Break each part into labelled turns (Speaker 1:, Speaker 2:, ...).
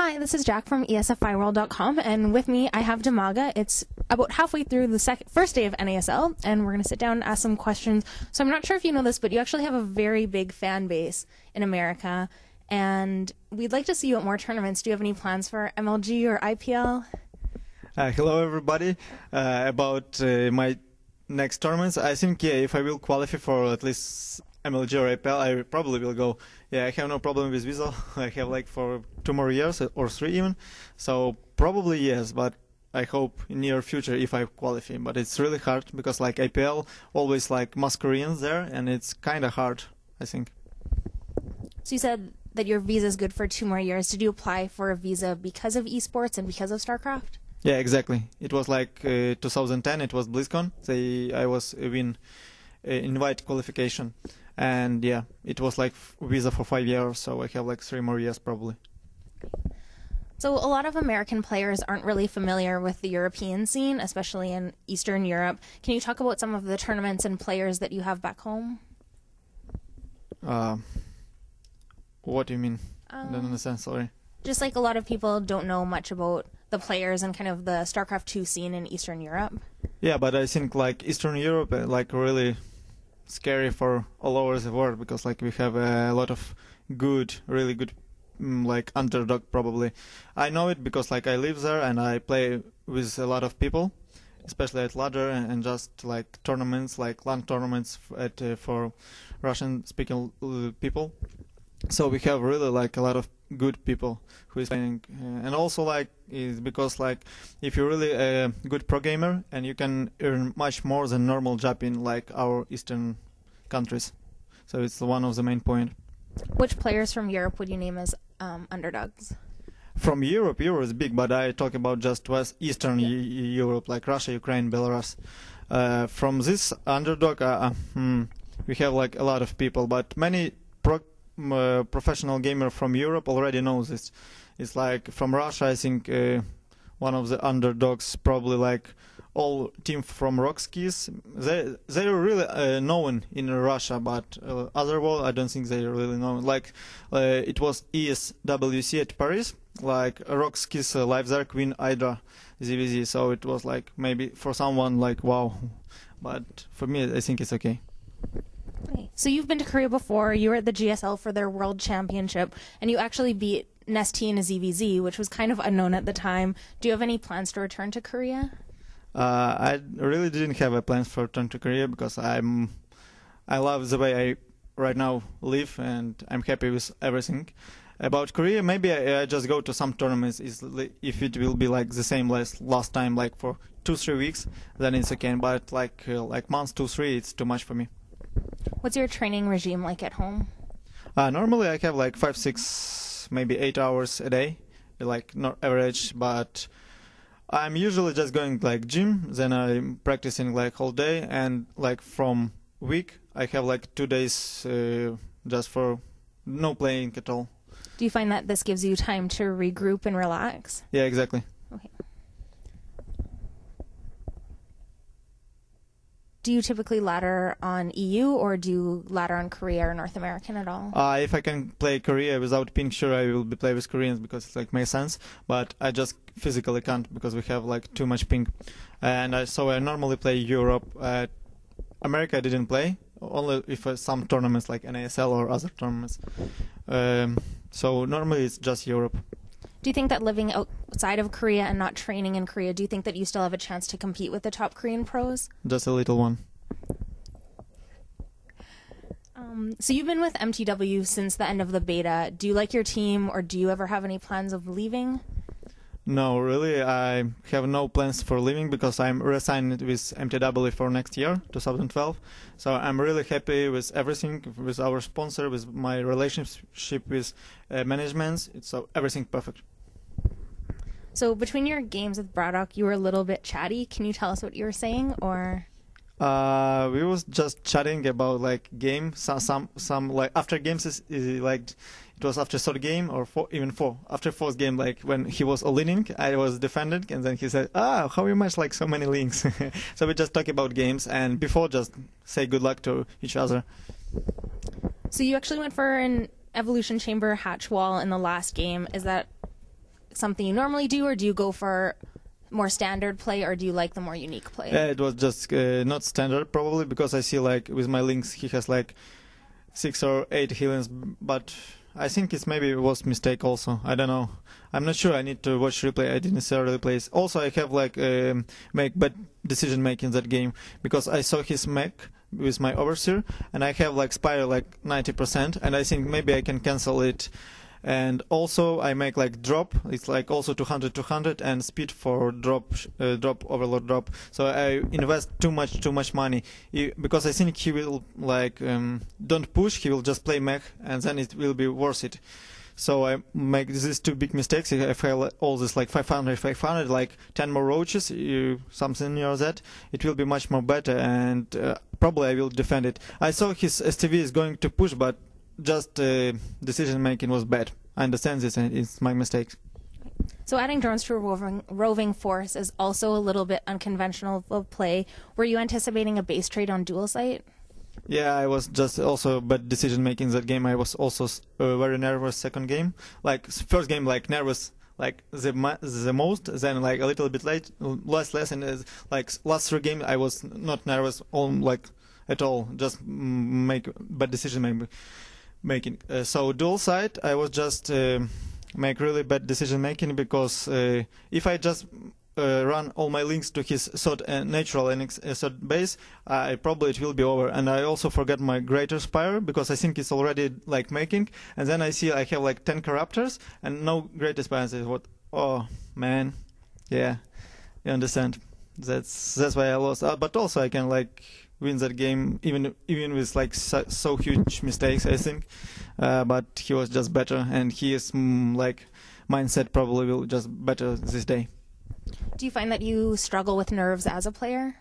Speaker 1: Hi, this is Jack from ESFIworld.com, and with me I have DIMAGA. It's about halfway through the first day of NASL, and we're going to sit down and ask some questions. So I'm not sure if you know this, but you actually have a very big fan base in America, and we'd like to see you at more tournaments. Do you have any plans for MLG or IPL?
Speaker 2: Hello everybody. About my next tournaments, I think if I will qualify for at least MLG or IPL, I probably will go. Yeah, I have no problem with visa. I have like for 2 more years or 3 even. So probably yes, but I hope in near future if I qualify. But it's really hard because like IPL always like most Koreans there, and it's kind of hard, I think.
Speaker 1: So you said that your visa is good for 2 more years. Did you apply for a visa because of esports and because of StarCraft?
Speaker 2: Yeah, exactly. It was like 2010. It was BlizzCon. I was win invite qualification, and yeah, it was like visa for 5 years. So I have like 3 more years probably.
Speaker 1: So a lot of American players aren't really familiar with the European scene, especially in Eastern Europe. Can you talk about some of the tournaments and players that you have back home?
Speaker 2: What do you mean? I don't understand. Sorry.
Speaker 1: Just like a lot of people don't know much about the players and kind of the StarCraft 2 scene in Eastern Europe.
Speaker 2: Yeah, but I think like Eastern Europe like really scary for all over the world because like we have a lot of good, really good like underdog probably. I know it because like I live there and I play with a lot of people, especially at ladder and just like tournaments, like LAN tournaments for Russian-speaking people. So we have really like a lot of good people who is playing, and also like is because like if you're really a good pro gamer and you can earn much more than normal job in like our Eastern countries. So it's one of the main point.
Speaker 1: Which players from Europe would you name as underdogs?
Speaker 2: From Europe is big, but I talk about just West Eastern Europe, like Russia, Ukraine, Belarus. From this underdog, we have like a lot of people, but many professional gamer from Europe already knows this. It's like from Russia, I think one of the underdogs, probably like all team from Rockskis. They're really known in Russia, but other world I don't think they're really known. Like it was ESWC at Paris, like Rockskis live there, Queen Hydra, ZVZ. So it was like maybe for someone like wow, but for me I think it's okay.
Speaker 1: So you've been to Korea before. You were at the GSL for their World Championship, and you actually beat NEST in a ZVZ, which was kind of unknown at the time. Do you have any plans to return to Korea?
Speaker 2: I really didn't have a plan for return to Korea because I love the way I right now live, and I'm happy with everything. About Korea, maybe I just go to some tournaments. If it will be like the same last time, like for 2-3 weeks, then it's okay. But like months 2-3, it's too much for me.
Speaker 1: What's your training regime like at home?
Speaker 2: Normally I have like 5-6, maybe 8 hours a day, like not average, but I'm usually just going like gym, then I'm practicing like whole day, and like from week I have like 2 days just for no playing at all.
Speaker 1: Do you find that this gives you time to regroup and relax?
Speaker 2: Yeah, exactly.
Speaker 1: Okay. Do you typically ladder on EU, or do you ladder on Korea or North American at all?
Speaker 2: If I can play Korea without ping, sure I will be play with Koreans because it like makes sense. But I just physically can't because we have like too much ping. And so I normally play Europe. America I didn't play, only if some tournaments like NASL or other tournaments. So normally it's just Europe.
Speaker 1: Do you think that living outside of Korea and not training in Korea, do you think that you still have a chance to compete with the top Korean pros?
Speaker 2: Just a little one.
Speaker 1: So you've been with MTW since the end of the beta. Do you like your team, or do you ever have any plans of leaving?
Speaker 2: No, really, I have no plans for leaving because I'm re-signed with MTW for next year, 2012. So I'm really happy with everything, with our sponsor, with my relationship with management. It's everything perfect.
Speaker 1: So between your games with Braddock, you were a little bit chatty. Can you tell us what you were saying, or?
Speaker 2: We was just chatting about like game, some like after games is like it was after third game or after fourth game, like when he was all-inning, I was defending, and then he said, how you match like so many links. So we just talk about games, and before just say good luck to each other.
Speaker 1: So you actually went for an Evolution Chamber hatch wall in the last game. Is that something you normally do, or do you go for more standard play, or do you like the more unique play?
Speaker 2: Yeah, it was just not standard probably, because I see like with my links he has like 6 or 8 healings, but I think it's maybe it was mistake also. I don't know. I'm not sure. I need to watch replay. I didn't see replays. Also, I have like make bad decision making in that game, because I saw his mech with my overseer, and I have like spire like 90%, and I think maybe I can cancel it. And also I make like drop. It's like also 200 and speed for drop overload drop. So I invest too much money, because I think he will like don't push. He will just play mech, and then it will be worth it. So I make these 2 big mistakes. If I have all this like 500, like 10 more roaches, something near that, it will be much more better, and probably I will defend it. I saw his STV is going to push, but just decision making was bad. I understand this, and it's my mistake.
Speaker 1: So adding drones to a roving force is also a little bit unconventional of play. Were you anticipating a base trade on dual site?
Speaker 2: Yeah, I was just also bad decision making that game. I was also very nervous second game. Like first game, like nervous, like the most. Then like a little bit less, and like last 3 games I was not nervous, like at all. Just make bad decision making. So dual side, I was just make really bad decision making, because if I just run all my links to his third natural and third base, probably it will be over. And I also forget my greater spire, because I think it's already like making, and then I see I have like 10 corruptors and no greater spire. And I say, what? Oh man, yeah, you understand. That's why I lost. But also I can like win that game even with like so huge mistakes, I think. But he was just better, and his like mindset probably will just better this day.
Speaker 1: Do you find that you struggle with nerves as a player?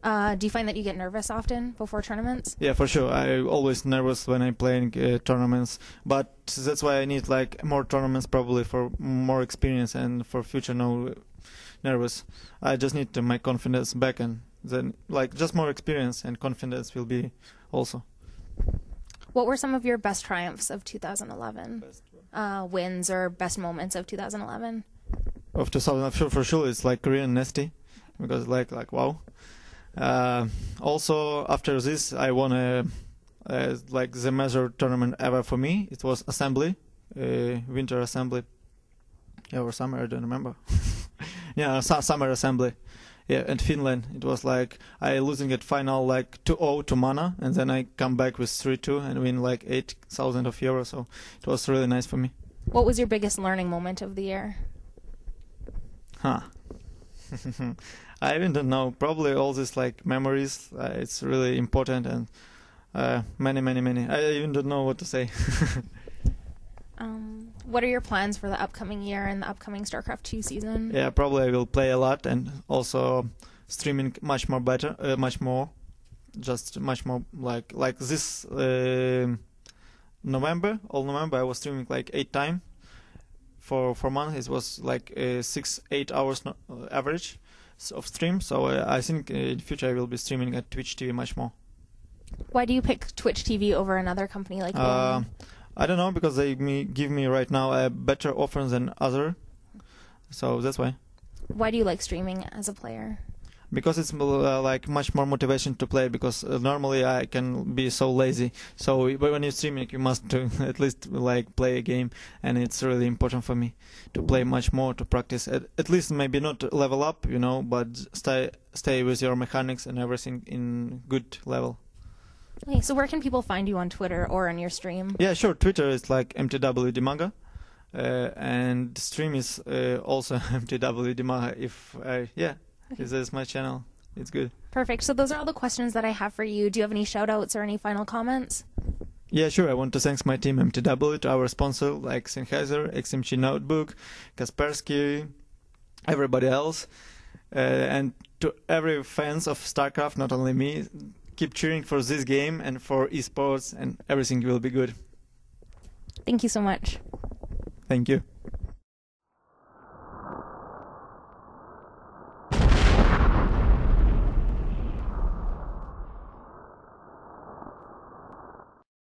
Speaker 1: Do you find that you get nervous often before tournaments?
Speaker 2: Yeah, for sure. I always nervous when I'm playing tournaments, but that's why I need like more tournaments, probably for more experience, and for future no nervous. I just need to make confidence back, and then like just more experience and confidence will be also.
Speaker 1: What were some of your best triumphs of 2011? Wins or best moments of 2011?
Speaker 2: Of 2000, for sure, it's like Korean Nasty, because like wow. Also after this, I won like the major tournament ever for me. It was assembly, winter assembly, yeah, or summer, I don't remember. Yeah, summer assembly. Yeah, in Finland, it was like I losing at final like 2-0 to Mana, and then I come back with 3-2 and win like 8,000 euros. So it was really nice for me.
Speaker 1: What was your biggest learning moment of the year?
Speaker 2: I even don't know. Probably all these like memories. It's really important, and many. I even don't know what to say.
Speaker 1: What are your plans for the upcoming year and the upcoming StarCraft 2 season?
Speaker 2: Yeah, probably I will play a lot, and also streaming much more better, much more like this November. All November I was streaming like 8 times. For months it was like 6-8 hours average of stream. So I think in the future I will be streaming at Twitch TV much more.
Speaker 1: Why do you pick Twitch TV over another company like
Speaker 2: I don't know, because they give me right now a better offer than other, so that's why.
Speaker 1: Why do you like streaming as a player?
Speaker 2: Because it's like much more motivation to play, because normally I can be so lazy. So when you're streaming, you must at least like play a game, and it's really important for me to play much more, to practice. At least maybe not level up, but stay with your mechanics and everything in good level.
Speaker 1: Okay, so where can people find you on Twitter or on your stream?
Speaker 2: Yeah, sure. Twitter is like MTW DIMAGA, and stream is also MTW DIMAGA. If there's my channel, it's good.
Speaker 1: Perfect. So those are all the questions that I have for you. Do you have any shout-outs or any final comments?
Speaker 2: Yeah, sure. I want to thank my team MTW, to our sponsor like Sennheiser, XMG Notebook, Kaspersky, everybody else, and to every fans of StarCraft, not only me. Keep cheering for this game and for esports, and everything will be good.
Speaker 1: Thank you so much.
Speaker 2: Thank you.